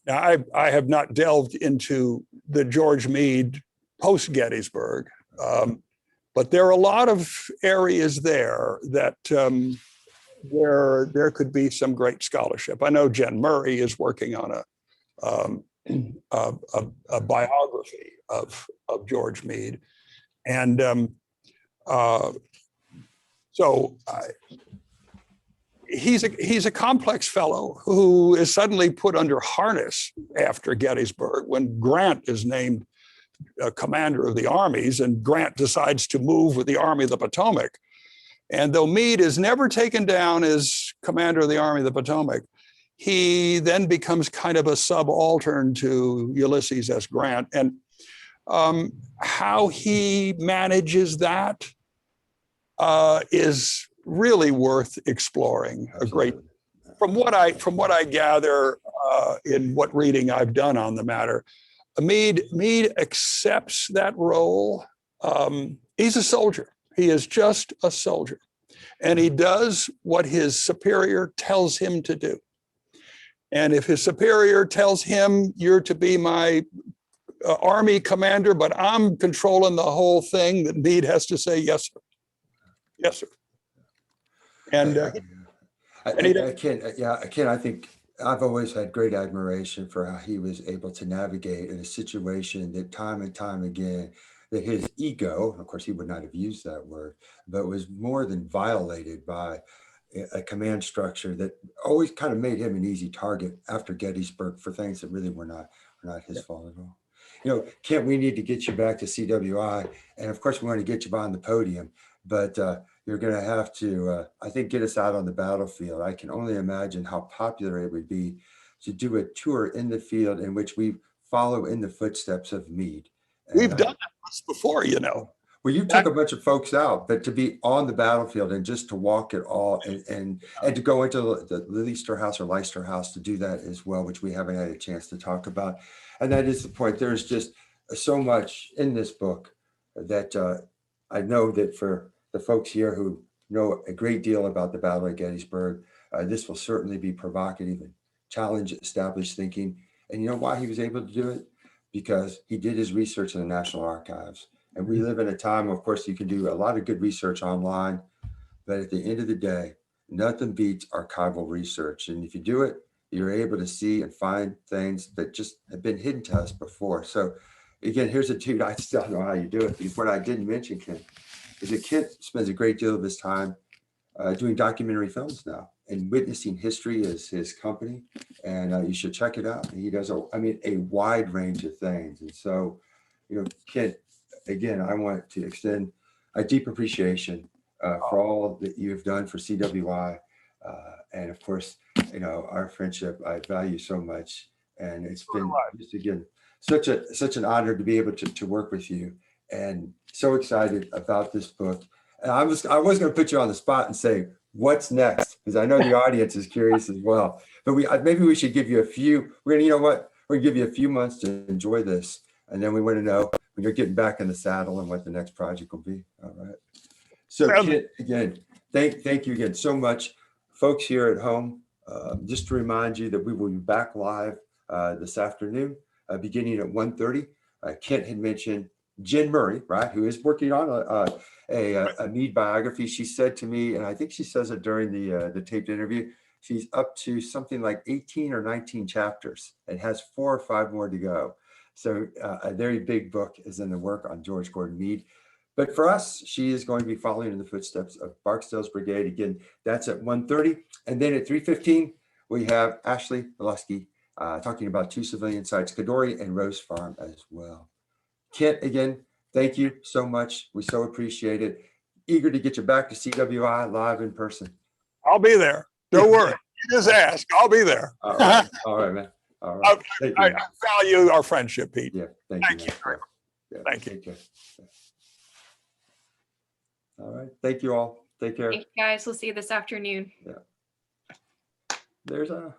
now I have not delved into the George Meade post Gettysburg, but there are a lot of areas there that where there could be some great scholarship. I know Jen Murray is working on a biography of George Meade, and he's a complex fellow who is suddenly put under harness after Gettysburg when Grant is named commander of the armies, and Grant decides to move with the Army of the Potomac. And though Meade is never taken down as commander of the Army of the Potomac, he then becomes kind of a subaltern to Ulysses S. Grant. And how he manages that is really worth exploring. A great, from what I gather in what reading I've done on the matter, Meade accepts that role. He's a soldier. He is just a soldier, and he does what his superior tells him to do. And if his superior tells him, "You're to be my army commander, but I'm controlling the whole thing," then Meade has to say, "Yes, sir. Yes, sir." And I think I've always had great admiration for how he was able to navigate in a situation that time and time again, that his ego, of course, he would not have used that word, but was more than violated by a command structure that always kind of made him an easy target after Gettysburg for things that really were not his fault at all. You know, Kent, we need to get you back to CWI, and of course we want to get you behind the podium, but you're going to have to, I think, get us out on the battlefield. I can only imagine how popular it would be to do a tour in the field in which we follow in the footsteps of Meade. We've done that once before, you know. Well, you took a bunch of folks out, but to be on the battlefield and just to walk it all, and to go into the Leicester House or Leicester House to do that as well, which we haven't had a chance to talk about. And that is the point. There's just so much in this book that I know that for the folks here who know a great deal about the Battle of Gettysburg, this will certainly be provocative and challenge established thinking. And you know why he was able to do it? Because he did his research in the National Archives. And we live in a time, of course, you can do a lot of good research online, but at the end of the day, nothing beats archival research. And if you do it, you're able to see and find things that just have been hidden to us before. So again, here's a dude, I still don't know how you do it. What I didn't mention, Kent, is that Kent spends a great deal of his time doing documentary films now, and Witnessing History is his company, and you should check it out. He does a wide range of things. And so, you know, Kent, again, I want to extend a deep appreciation for all that you have done for CWI. And of course, you know, our friendship, I value so much. And it's been, just again, such an honor to be able to work with you, and so excited about this book. And I was going to put you on the spot and say, what's next? Because I know the audience is curious as well. But maybe we should give you a few, we're going to give you a few months to enjoy this. And then we want to know when you're getting back in the saddle and what the next project will be. All right. So Kent, again, thank you again so much. Folks here at home, just to remind you that we will be back live this afternoon beginning at 1:30. Kent had mentioned Jen Murray, right, who is working on a Meade biography. She said to me, and I think she says it during the taped interview, she's up to something like 18 or 19 chapters and has 4 or 5 more to go. So a very big book is in the work on George Gordon Meade. But for us, she is going to be following in the footsteps of Barksdale's Brigade. Again, that's at 1:30. And then at 3:15, we have Ashley Mileski talking about 2 civilian sites, Kadori and Rose Farm as well. Kent, again, thank you so much. We so appreciate it. Eager to get you back to CWI live in person. I'll be there. Don't worry. You just ask. I'll be there. All right, man. All right. I value our friendship, Pete. Yeah, thank you. Yeah, Thank you. Take care. All right. Thank you all. Take care. Thank you guys. We'll see you this afternoon. There's a